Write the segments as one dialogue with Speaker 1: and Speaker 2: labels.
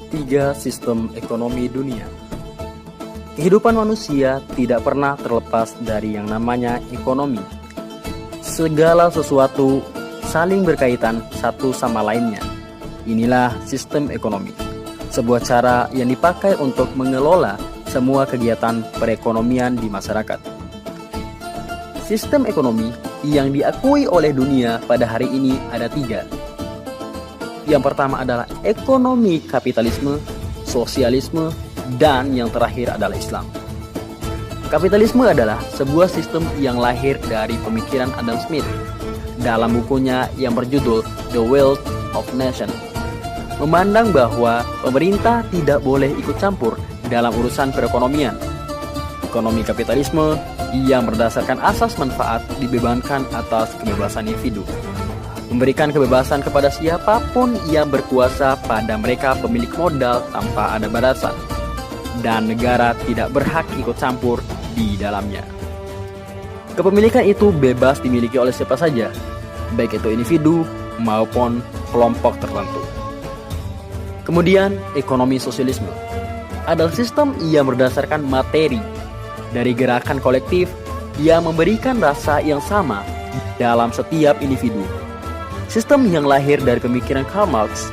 Speaker 1: 3. Sistem ekonomi dunia. Kehidupan manusia tidak pernah terlepas dari yang namanya ekonomi. Segala sesuatu saling berkaitan satu sama lainnya. Inilah sistem ekonomi, sebuah cara yang dipakai untuk mengelola semua kegiatan perekonomian di masyarakat. Sistem ekonomi yang diakui oleh dunia pada hari ini ada 3. Yang pertama adalah ekonomi kapitalisme, sosialisme, dan yang terakhir adalah Islam. Kapitalisme adalah sebuah sistem yang lahir dari pemikiran Adam Smith dalam bukunya yang berjudul The Wealth of Nations, memandang bahwa pemerintah tidak boleh ikut campur dalam urusan perekonomian. Ekonomi kapitalisme yang berdasarkan asas manfaat dibebankan atas kebebasan individu, memberikan kebebasan kepada siapapun yang berkuasa pada mereka pemilik modal tanpa ada batasan, dan negara tidak berhak ikut campur di dalamnya. Kepemilikan itu bebas dimiliki oleh siapa saja, baik itu individu maupun kelompok tertentu. Kemudian, ekonomi sosialisme adalah sistem yang berdasarkan materi dari gerakan kolektif yang memberikan rasa yang sama dalam setiap individu. Sistem yang lahir dari pemikiran Karl Marx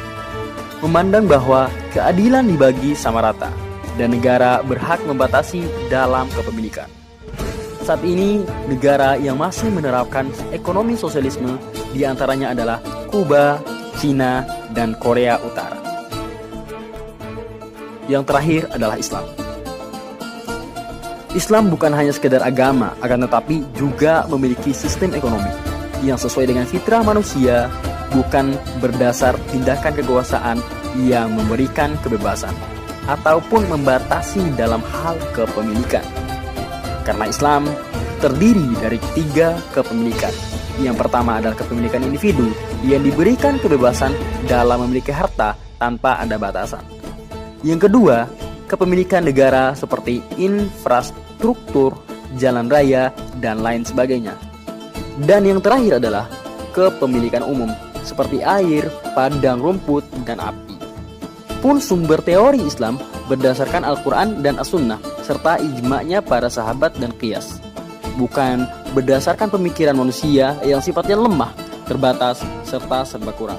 Speaker 1: memandang bahwa keadilan dibagi sama rata dan negara berhak membatasi dalam kepemilikan. Saat ini, negara yang masih menerapkan ekonomi sosialisme diantaranya adalah Kuba, Cina, dan Korea Utara. Yang terakhir adalah Islam. Islam bukan hanya sekedar agama, akan tetapi juga memiliki sistem ekonomi yang sesuai dengan fitrah manusia, bukan berdasar tindakan kekuasaan yang memberikan kebebasan ataupun membatasi dalam hal kepemilikan. Karena Islam terdiri dari 3 kepemilikan. Yang pertama adalah kepemilikan individu yang diberikan kebebasan dalam memiliki harta tanpa ada batasan. Yang kedua, kepemilikan negara seperti infrastruktur, jalan raya, dan lain sebagainya. Dan yang terakhir adalah kepemilikan umum seperti air, padang rumput, dan api. Pun sumber teori Islam berdasarkan Al-Quran dan As-Sunnah serta ijma'nya para sahabat dan qiyas, bukan berdasarkan pemikiran manusia yang sifatnya lemah, terbatas, serta serba kurang.